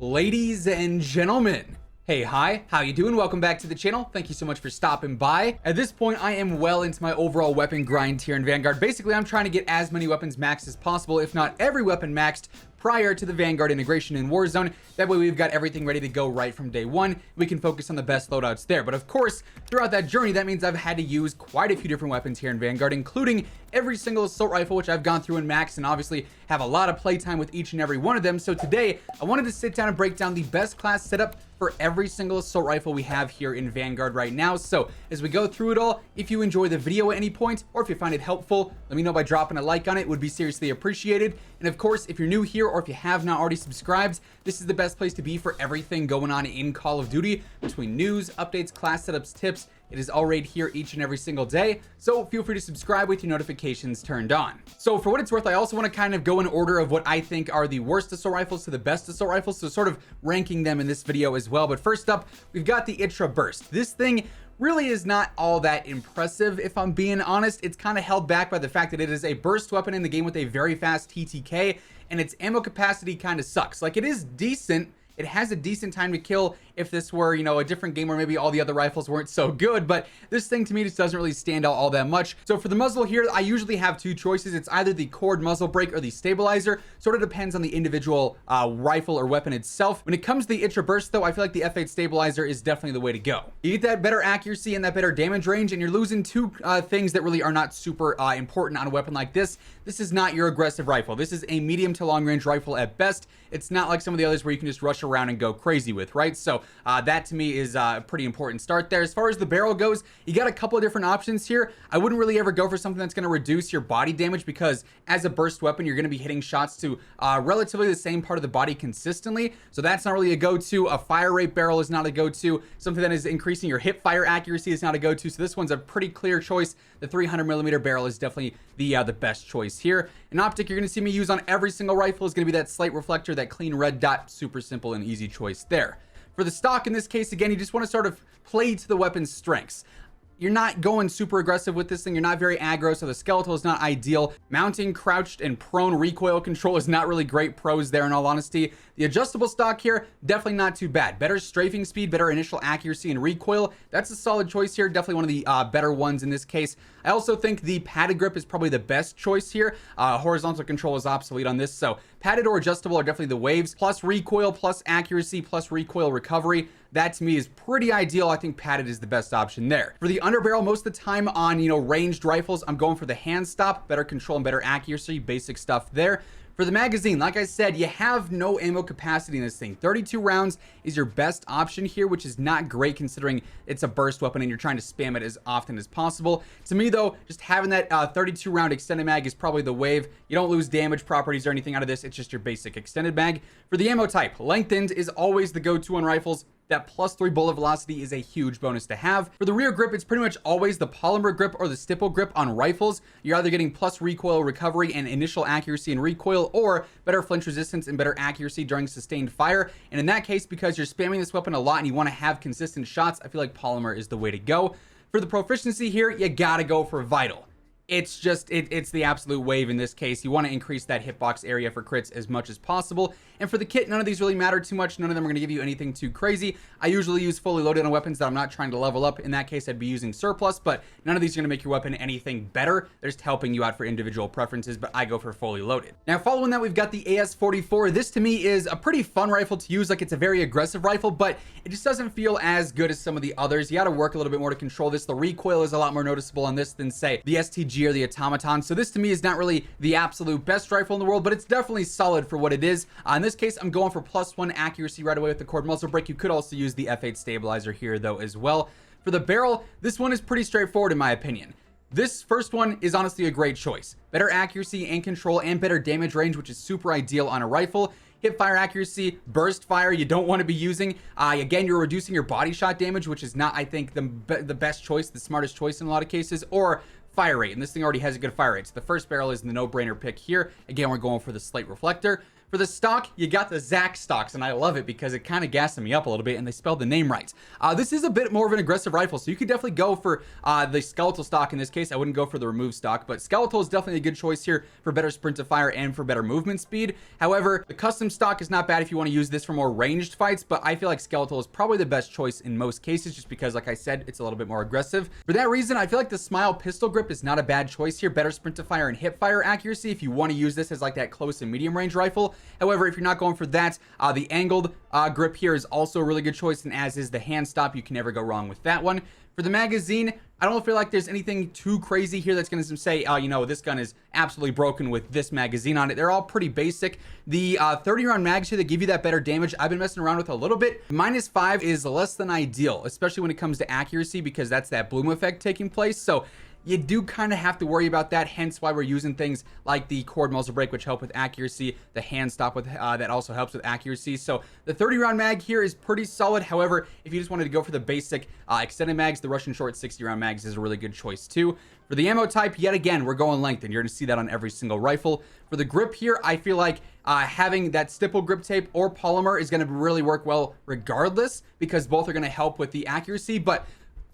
Ladies and gentlemen, hey, hi, how you doing? Welcome back to the channel. Thank you so much for stopping by. At this point, I am well into my overall weapon grind here in Vanguard. Basically, I'm trying to get as many weapons maxed as possible, if not every weapon maxed, prior to the Vanguard integration in Warzone. That way we've got everything ready to go right from day one. We can focus on the best loadouts there. But of course, throughout that journey, that means I've had to use quite a few different weapons here in Vanguard, including every single assault rifle, which I've gone through and maxed, and obviously have a lot of playtime with each and every one of them. So today, I wanted to sit down and break down the best class setup for every single assault rifle we have here in Vanguard right now. So as we go through it all, if you enjoy the video at any point, or if you find it helpful, let me know by dropping a like on it. It would be seriously appreciated. And of course, if you're new here or if you have not already subscribed, this is the best place to be for everything going on in Call of Duty, between news, updates, class setups, tips. It is all right here each and every single day, so feel free to subscribe with your notifications turned on. So for what it's worth, I also want to kind of go in order of what I think are the worst assault rifles to the best assault rifles, so sort of ranking them in this video as well. But first up, we've got the Itra Burst. This thing really is not all that impressive, if I'm being honest. It's kind of held back by the fact that it is a burst weapon in the game with a very fast TTK, and its ammo capacity kind of sucks. Like, it is decent. It has a decent time to kill if this were, you know, a different game where maybe all the other rifles weren't so good, but this thing to me just doesn't really stand out all that much. So for the muzzle here, I usually have two choices. It's either the cord muzzle brake or the stabilizer. Sort of depends on the individual rifle or weapon itself. When it comes to the Itra Burst though, I feel like the F8 stabilizer is definitely the way to go. You get that better accuracy and that better damage range, and you're losing two things that really are not super important on a weapon like this. This is not your aggressive rifle. This is a medium to long range rifle at best. It's not like some of the others where you can just rush around and go crazy with, right? So that to me is a pretty important start there. As far as the barrel goes, you got a couple of different options here. I wouldn't really ever go for something that's going to reduce your body damage, because as a burst weapon, you're going to be hitting shots to relatively the same part of the body consistently. So that's not really a go-to. A fire rate barrel is not a go-to. Something that is increasing your hip fire accuracy is not a go-to. So this one's a pretty clear choice. The 300mm barrel is definitely the best choice here. An optic you're going to see me use on every single rifle is going to be that slate reflector, that clean red dot. Super simple and easy choice there. For the stock in this case, again, you just want to sort of play to the weapon's strengths. You're not going super aggressive with this thing. You're not very aggro, so the skeletal is not ideal. Mounting, crouched, and prone recoil control is not really great pros there, in all honesty. The adjustable stock here, definitely not too bad. Better strafing speed, better initial accuracy and recoil. That's a solid choice here. Definitely one of the better ones in this case. I also think the padded grip is probably the best choice here. Horizontal control is obsolete on this, so padded or adjustable are definitely the waves. Plus recoil, plus accuracy, plus recoil recovery. That to me is pretty ideal. I think padded is the best option there. For the underbarrel, most of the time on, you know, ranged rifles, I'm going for the hand stop. Better control and better accuracy, basic stuff there. For the magazine, like I said, you have no ammo capacity in this thing. 32 rounds is your best option here, which is not great considering it's a burst weapon and you're trying to spam it as often as possible. To me though, just having that 32 round extended mag is probably the wave. You don't lose damage properties or anything out of this. It's just your basic extended mag. For the ammo type, lengthened is always the go-to on rifles. That +3 bullet velocity is a huge bonus to have. For the rear grip, it's pretty much always the polymer grip or the stipple grip on rifles. You're either getting plus recoil recovery and initial accuracy and recoil, or better flinch resistance and better accuracy during sustained fire. And in that case, because you're spamming this weapon a lot and you want to have consistent shots, I feel like polymer is the way to go. For the proficiency here, you gotta go for vital. It's just, it's the absolute wave in this case. You want to increase that hitbox area for crits as much as possible. And for the kit, none of these really matter too much. None of them are going to give you anything too crazy. I usually use fully loaded on weapons that I'm not trying to level up. In that case, I'd be using surplus, but none of these are going to make your weapon anything better. They're just helping you out for individual preferences, but I go for fully loaded. Now, following that, we've got the AS44. This to me is a pretty fun rifle to use. Like, it's a very aggressive rifle, but it just doesn't feel as good as some of the others. You got to work a little bit more to control this. The recoil is a lot more noticeable on this than, say, the STG or the Automaton. So this to me is not really the absolute best rifle in the world, but it's definitely solid for what it is. In this case, I'm going for +1 accuracy right away with the cord muzzle brake. You could also use the F8 stabilizer here though as well. For the barrel, this one is pretty straightforward in my opinion. This first one is honestly a great choice. Better accuracy and control and better damage range, which is super ideal on a rifle. Hip fire accuracy, burst fire, you don't want to be using. Again, you're reducing your body shot damage, which is not, I think, the best choice, the smartest choice in a lot of cases. Or fire rate, and this thing already has a good fire rate. So the first barrel is the no-brainer pick here. Again, we're going for the slate reflector. For the stock, you got the Zac stocks, and I love it because it kind of gassed me up a little bit, and they spelled the name right. This is a bit more of an aggressive rifle, so you could definitely go for the skeletal stock in this case. I wouldn't go for the remove stock, but skeletal is definitely a good choice here for better sprint to fire and for better movement speed. However, the custom stock is not bad if you want to use this for more ranged fights, but I feel like skeletal is probably the best choice in most cases, just because, like I said, it's a little bit more aggressive. For that reason, I feel like the Smile pistol grip is not a bad choice here. Better sprint to fire and hip fire accuracy if you want to use this as like that close and medium range rifle. However, if you're not going for that, the angled grip here is also a really good choice, and as is the hand stop. You can never go wrong with that one. For the magazine, I don't feel like there's anything too crazy here that's going to say, you know, this gun is absolutely broken with this magazine on it. They're all pretty basic. The 30 round mags here that give you that better damage, I've been messing around with a little bit. -5 is less than ideal, especially when it comes to accuracy, because that's that bloom effect taking place. So you do kind of have to worry about that, hence why we're using things like the cord muzzle brake, which help with accuracy, the hand stop with that also helps with accuracy. So the 30 round mag here is pretty solid. However, if you just wanted to go for the basic extended mags, the Russian short 60 round mags is a really good choice too. For the ammo type, yet again, we're going length, and you're going to see that on every single rifle. For the grip here, I feel like having that stipple grip tape or polymer is going to really work well regardless, because both are going to help with the accuracy. But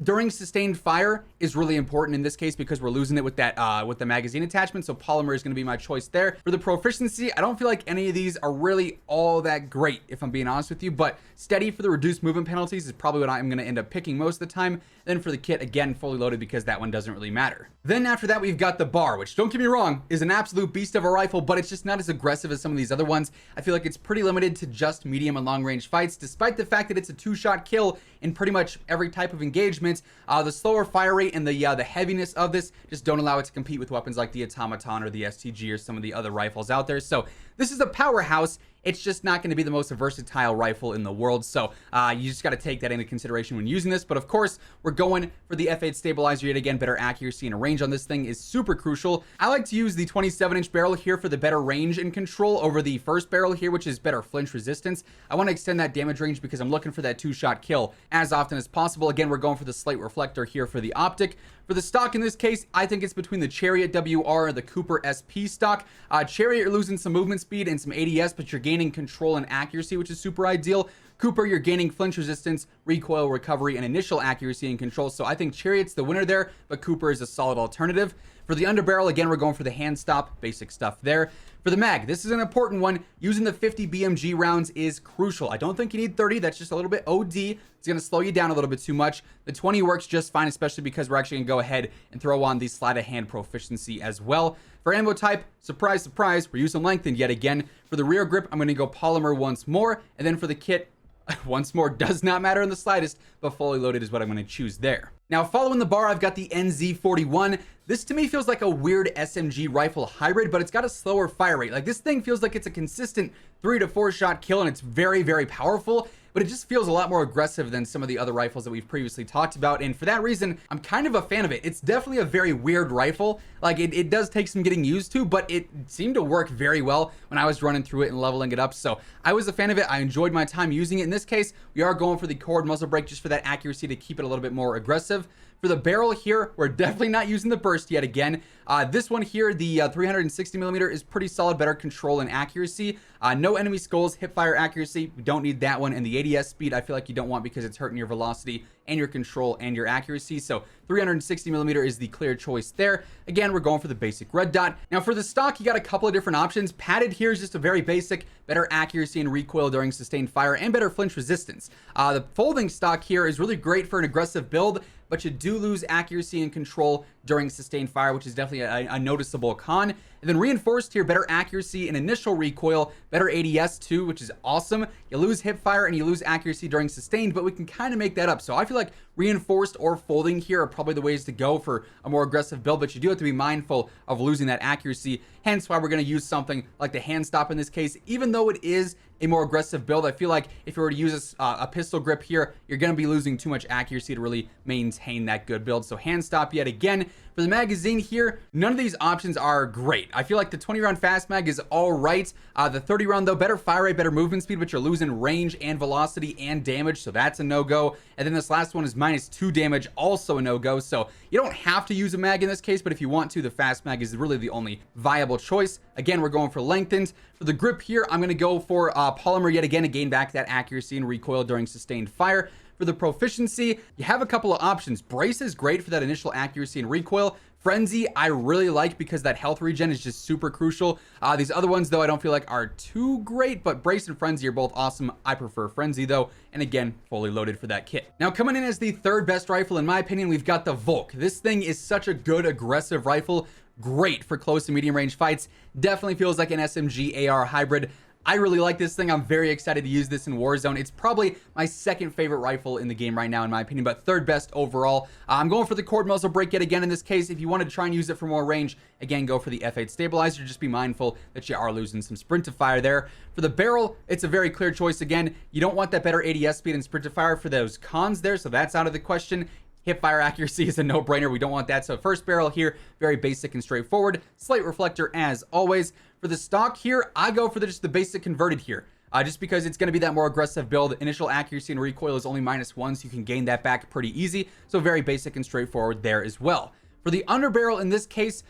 during sustained fire is really important in this case because we're losing it with that with the magazine attachment, so polymer is going to be my choice there. For the proficiency, I don't feel like any of these are really all that great, if I'm being honest with you, but steady for the reduced movement penalties is probably what I'm going to end up picking most of the time. Then for the kit, again, fully loaded, because that one doesn't really matter. Then after that, we've got the bar, which, don't get me wrong, is an absolute beast of a rifle, but it's just not as aggressive as some of these other ones. I feel like it's pretty limited to just medium and long range fights, despite the fact that it's a 2-shot kill in pretty much every type of engagement. The slower fire rate and the heaviness of this just don't allow it to compete with weapons like the Automaton or the STG or some of the other rifles out there. So this is a powerhouse. It's just not going to be the most versatile rifle in the world. So you just got to take that into consideration when using this. But of course, we're going for the F8 stabilizer yet again. Better accuracy and range on this thing is super crucial. I like to use the 27-inch barrel here for the better range and control over the first barrel here, which is better flinch resistance. I want to extend that damage range because I'm looking for that 2-shot kill as often as possible. Again, we're going for the slate reflector here for the optic. For the stock in this case, I think it's between the Chariot WR and the Cooper SP stock. Chariot, you're losing some movement speed and some ADS, but you're gaining control and accuracy, which is super ideal. Cooper, you're gaining flinch resistance, recoil recovery, and initial accuracy and control. So I think Chariot's the winner there, but Cooper is a solid alternative. For the underbarrel, again, we're going for the hand stop, basic stuff there. For the mag, this is an important one. Using the 50 BMG rounds is crucial. I don't think you need 30. That's just a little bit OD. It's going to slow you down a little bit too much. The 20 works just fine, especially because we're actually going to go ahead and throw on the sleight of hand proficiency as well. For ammo type, surprise, surprise, we're using lengthened yet again. For the rear grip, I'm going to go polymer once more. And then for the kit, once more, does not matter in the slightest, but fully loaded is what I'm going to choose there. Now, following the bar, I've got the NZ41. This to me feels like a weird SMG rifle hybrid, but it's got a slower fire rate. Like, this thing feels like it's a consistent 3 to 4 shot kill, and it's very, very powerful, but it just feels a lot more aggressive than some of the other rifles that we've previously talked about. And for that reason, I'm kind of a fan of it. It's definitely a very weird rifle. Like, it does take some getting used to, but it seemed to work very well when I was running through it and leveling it up. So I was a fan of it. I enjoyed my time using it. In this case, we are going for the cord muzzle brake just for that accuracy to keep it a little bit more aggressive. For the barrel here, we're definitely not using the burst yet again. This one here, the 360 millimeter, is pretty solid, better control and accuracy. No enemy skulls, hip fire accuracy, we don't need that one. And the ADS speed, I feel like you don't want because it's hurting your velocity and your control and your accuracy. So 360 millimeter is the clear choice there. Again, we're going for the basic red dot. Now for the stock, you got a couple of different options. Padded here is just a very basic, better accuracy and recoil during sustained fire and better flinch resistance. The folding stock here is really great for an aggressive build, but you do lose accuracy and control during sustained fire, which is definitely a noticeable con. And then reinforced here, better accuracy and initial recoil, better ADS too, which is awesome. You lose hip fire and you lose accuracy during sustained, but we can kind of make that up. So I feel like reinforced or folding here are probably the ways to go for a more aggressive build, but you do have to be mindful of losing that accuracy. Hence why we're going to use something like the hand stop in this case. Even though it is a more aggressive build, I feel like if you were to use a pistol grip here, you're going to be losing too much accuracy to really maintain that good build. So hand stop yet again. For the magazine here, none of these options are great. I feel like the 20 round fast mag is all right. The 30 round though, better fire rate, better movement speed, but you're losing range and velocity and damage, so that's a no-go. And then this last one is -2 damage, also a no-go. So you don't have to use a mag in this case, but if you want to, the fast mag is really the only viable choice. Again, we're going for lengthened. For the grip here, I'm going to go for polymer yet again to gain back that accuracy and recoil during sustained fire. For the proficiency, you have a couple of options. Brace is great for that initial accuracy and recoil. Frenzy, I really like because that health regen is just super crucial. These other ones, though, I don't feel like are too great, but Brace and Frenzy are both awesome. I prefer Frenzy, though, and again, fully loaded for that kit. Now, coming in as the third best rifle, in my opinion, we've got the Volk. This thing is such a good, aggressive rifle. Great for close and medium range fights. Definitely feels like an SMG AR hybrid. I really like this thing. I'm very excited to use this in Warzone. It's probably my second favorite rifle in the game right now, in my opinion, but third best overall. I'm going for the cord muzzle brake yet again in this case. If you want to try and use it for more range, again, go for the F8 stabilizer. Just be mindful that you are losing some sprint to fire there. For the barrel, it's a very clear choice again. You don't want that better ADS speed and sprint to fire for those cons there, so that's out of the question. Hip fire accuracy is a no-brainer. We don't want that. So first barrel here, very basic and straightforward. Slate reflector as always. For the stock here, I go for just the basic converted here. Just because it's going to be that more aggressive build. Initial accuracy and recoil is only -1, so you can gain that back pretty easy. So very basic and straightforward there as well. For the underbarrel in this case,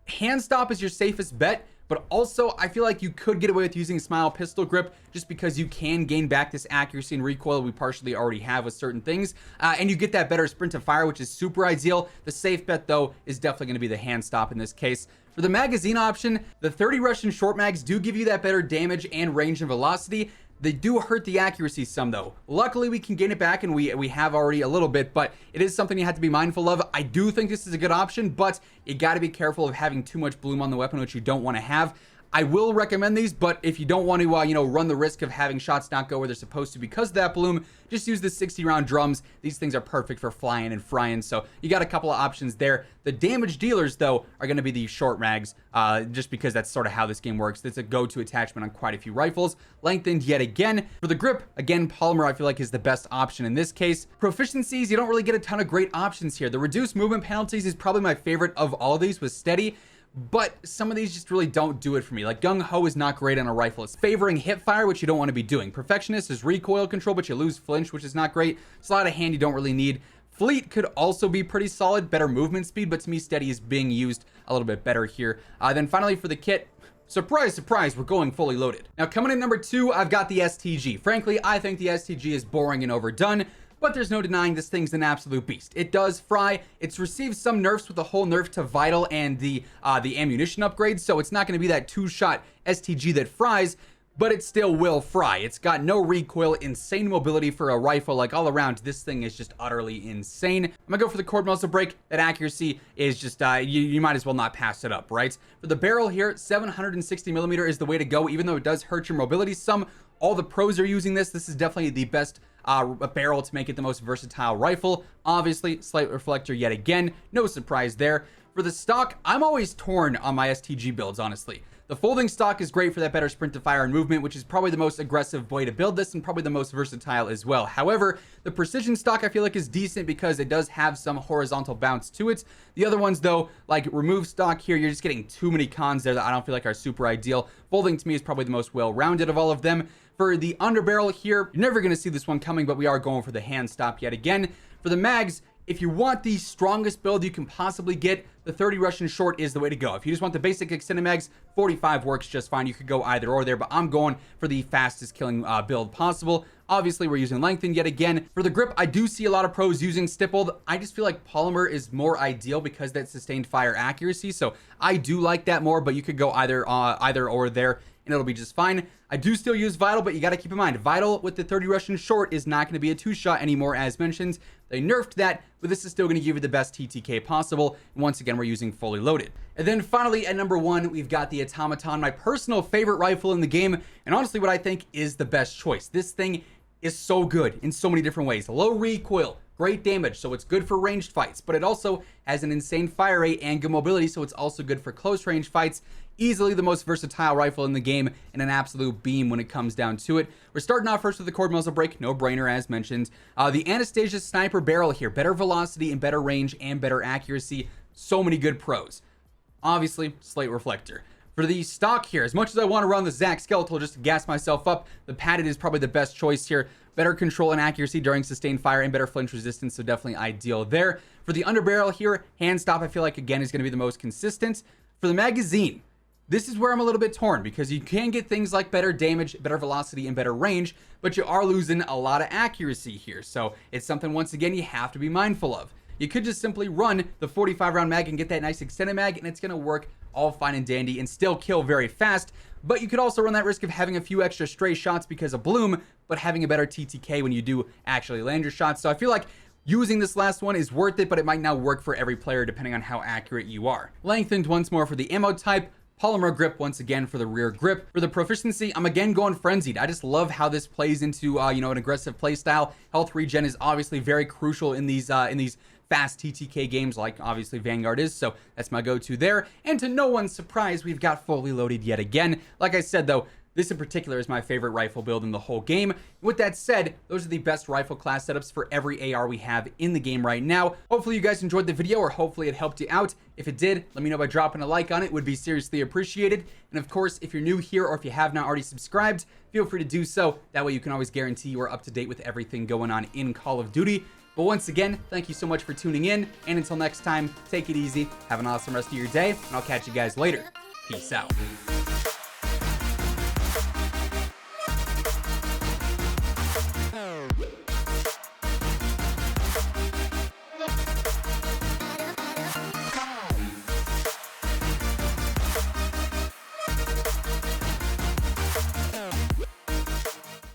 hand stop is your safest bet. But also, I feel like you could get away with using Smile pistol grip just because you can gain back this accuracy and recoil we partially already have with certain things. And you get that better sprint to fire, which is super ideal. The safe bet, though, is definitely going to be the hand stop in this case. For the magazine option, the 30 Russian short mags do give you that better damage and range and velocity. They do hurt the accuracy some, though. Luckily, we can gain it back, and we have already a little bit, but it is something you have to be mindful of. I do think this is a good option, but you got to be careful of having too much bloom on the weapon, which you don't want to have. I will recommend these, but if you don't want to, run the risk of having shots not go where they're supposed to because of that bloom, just use the 60 round drums. These things are perfect for flying and frying, so you got a couple of options there. The damage dealers, though, are going to be the short mags, just because that's sort of how this game works. It's a go-to attachment on quite a few rifles. Lengthened yet again. For the grip, again, polymer I feel like is the best option in this case. Proficiencies, you don't really get a ton of great options here. The reduced movement penalties is probably my favorite of all of these with steady. But some of these just really don't do it for me. Like Gung Ho is not great on a rifle. It's favoring hip fire, which you don't want to be doing. Perfectionist is recoil control, but you lose flinch, which is not great. Sleight of hand you don't really need. Fleet could also be pretty solid, better movement speed, but to me steady is being used a little bit better here. Then finally for the kit, surprise, surprise, we're going fully loaded. Now coming in number 2, I've got the STG. Frankly, I think the STG is boring and overdone. But there's no denying this thing's an absolute beast. It does fry. It's received some nerfs with the whole nerf to Vital and the ammunition upgrades, so it's not going to be that 2-shot STG that fries, but it still will fry. It's got no recoil, insane mobility for a rifle. Like all around, this thing is just utterly insane. I'm gonna go for the cord muzzle brake. That accuracy is just, you might as well not pass it up, right? For the barrel here, 760mm is the way to go, even though it does hurt your mobility some. All the pros are using this. This is definitely the best barrel to make it the most versatile rifle. Obviously, slight reflector yet again. No surprise there. For the stock, I'm always torn on my STG builds, honestly. The folding stock is great for that better sprint to fire and movement, which is probably the most aggressive way to build this and probably the most versatile as well. However, the precision stock I feel like is decent because it does have some horizontal bounce to it. The other ones, though, like remove stock here, you're just getting too many cons there that I don't feel like are super ideal. Folding to me is probably the most well-rounded of all of them. For the underbarrel here, you're never going to see this one coming, but we are going for the hand stop yet again. For the mags, if you want the strongest build you can possibly get, the 30 Russian short is the way to go. If you just want the basic extended mags, 45 works just fine. You could go either or there, but I'm going for the fastest killing build possible. Obviously, we're using lengthened yet again. For the grip, I do see a lot of pros using stippled. I just feel like polymer is more ideal because that sustained fire accuracy. So I do like that more, but you could go either or there, and it'll be just fine. I do still use Vital, but you got to keep in mind, Vital with the 30 Russian short is not going to be a 2-shot anymore, as mentioned. They nerfed that, but this is still going to give you the best TTK possible. And once again, we're using fully loaded. And then finally, at number 1, we've got the Automaton, my personal favorite rifle in the game, and honestly what I think is the best choice. This thing is so good in so many different ways. Low recoil, great damage, so it's good for ranged fights, but it also has an insane fire rate and good mobility, so it's also good for close range fights. Easily the most versatile rifle in the game and an absolute beam when it comes down to it. We're starting off first with the cord muzzle brake, no brainer as mentioned. The Anastasia sniper barrel here, better velocity and better range and better accuracy. So many good pros. Obviously, slate reflector. For the stock here, as much as I want to run the Zac Skeletal just to gas myself up, the padded is probably the best choice here. Better control and accuracy during sustained fire and better flinch resistance, so definitely ideal there. For the underbarrel here, hand stop I feel like again is going to be the most consistent. For the magazine, this is where I'm a little bit torn because you can get things like better damage, better velocity, and better range, but you are losing a lot of accuracy here. So it's something, once again, you have to be mindful of. You could just simply run the 45 round mag and get that nice extended mag, and it's going to work all fine and dandy and still kill very fast. But you could also run that risk of having a few extra stray shots because of bloom, but having a better TTK when you do actually land your shots. So I feel like using this last one is worth it, but it might not work for every player depending on how accurate you are. Lengthened once more for the ammo type. Polymer grip once again for the rear grip. For the proficiency, I'm again going frenzied. I just love how this plays into an aggressive play style. Health regen is obviously very crucial in these fast TTK games like obviously Vanguard is, so that's my go-to there. And to no one's surprise, we've got fully loaded yet again. Like I said though, this in particular is my favorite rifle build in the whole game. With that said, those are the best rifle class setups for every AR we have in the game right now. Hopefully you guys enjoyed the video, or hopefully it helped you out. If it did, let me know by dropping a like on it. It would be seriously appreciated. And of course, if you're new here or if you have not already subscribed, feel free to do so. That way you can always guarantee you are up to date with everything going on in Call of Duty. But once again, thank you so much for tuning in. And until next time, take it easy. Have an awesome rest of your day. And I'll catch you guys later. Peace out.